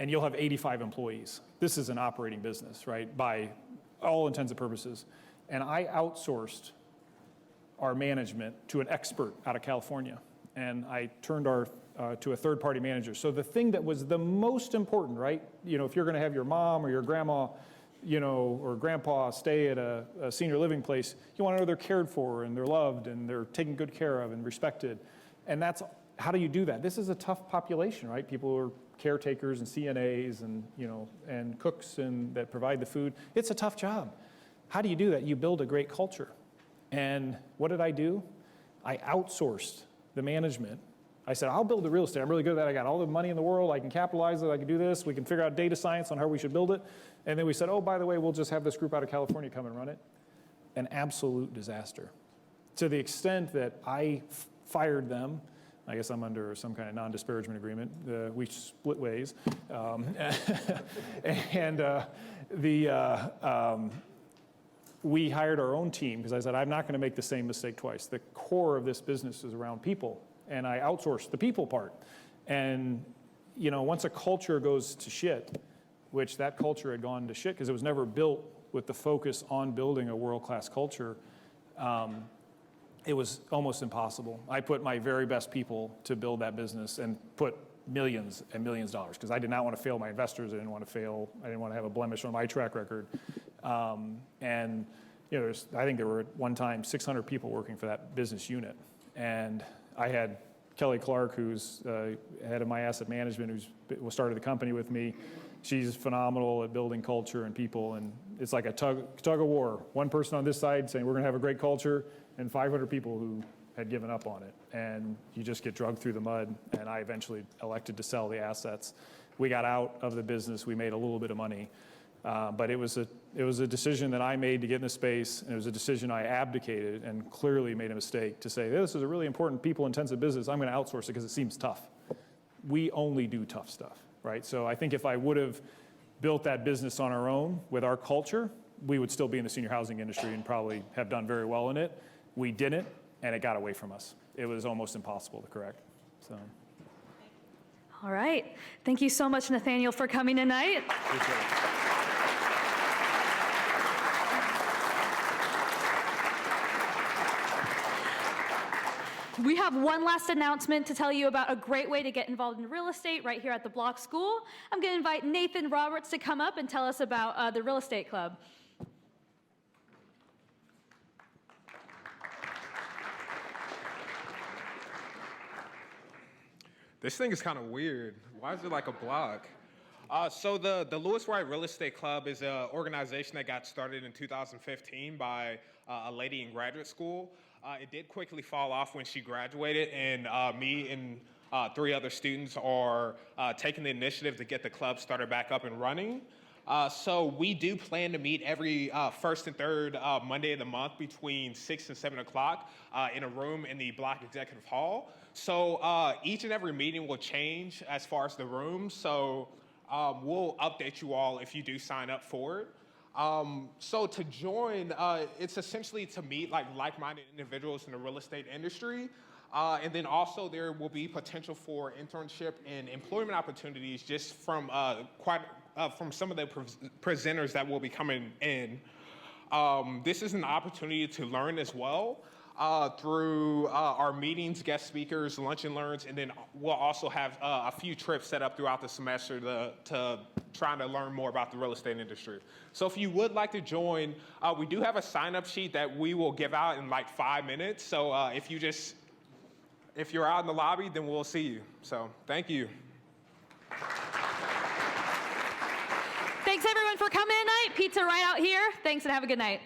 and you'll have 85 employees. This is an operating business, right, by all intents and purposes. And I outsourced our management to an expert out of California, and I turned to a third-party manager. So the thing that was the most important, right, if you're going to have your mom or your grandma, or grandpa stay at a senior living place, you want to know they're cared for and they're loved and they're taken good care of and respected. And that's, how do you do that? This is a tough population, right? People who are caretakers and CNAs and, and cooks and that provide the food. It's a tough job. How do you do that? You build a great culture. And what did I do? I outsourced the management. I said, I'll build the real estate. I'm really good at that. I got all the money in the world. I can capitalize it. I can do this. We can figure out data science on how we should build it. And then we said, oh, by the way, we'll just have this group out of California come and run it. An absolute disaster. To the extent that I fired them. I guess I'm under some kind of non-disparagement agreement. We split ways. We hired our own team because I said, I'm not going to make the same mistake twice. The core of this business is around people, and I outsourced the people part. And once a culture goes to shit, which that culture had gone to shit because it was never built with the focus on building a world-class culture, it was almost impossible. I put my very best people to build that business and put millions and millions of dollars because I did not want to fail my investors. I didn't want to have a blemish on my track record. And I think there were at one time 600 people working for that business unit. And I had Kelly Clark, who's head of my asset management, who started the company with me. She's phenomenal at building culture and people, and it's like a tug of war. One person on this side saying we're going to have a great culture, and 500 people who had given up on it, and you just get dragged through the mud. And I eventually elected to sell the assets. We got out of the business. We made a little bit of money, but it was a decision that I made to get in the space, and it was a decision I abdicated and clearly made a mistake to say, this is a really important people-intensive business. I'm going to outsource it because it seems tough. We only do tough stuff, right? So I think if I would have built that business on our own with our culture, we would still be in the senior housing industry and probably have done very well in it. We didn't, and it got away from us. It was almost impossible to correct. So. All right. Thank you so much, Nathaniel, for coming tonight. We have one last announcement to tell you about a great way to get involved in real estate right here at the Block School. I'm going to invite Nathan Roberts to come up and tell us about the Real Estate Club. This thing is kind of weird. Why is it like a block? So the Lewis Wright Real Estate Club is an organization that got started in 2015 by a lady in graduate school. It did quickly fall off when she graduated, and me and 3 other students are taking the initiative to get the club started back up and running. So we do plan to meet every first and third Monday of the month between 6 and 7 o'clock in a room in the Block Executive Hall. So each and every meeting will change as far as the rooms. So we'll update you all if you do sign up for it. So to join, it's essentially to meet like-minded individuals in the real estate industry. And then also there will be potential for internship and employment opportunities just from from some of the presenters that will be coming in. This is an opportunity to learn as well through our meetings, guest speakers, lunch and learns, and then we'll also have a few trips set up throughout the semester to trying to learn more about the real estate industry. So if you would like to join, we do have a sign-up sheet that we will give out in like 5 minutes. So if you're out in the lobby, then we'll see you. So thank you. Thanks, everyone, for coming tonight. Pizza right out here. Thanks, and have a good night.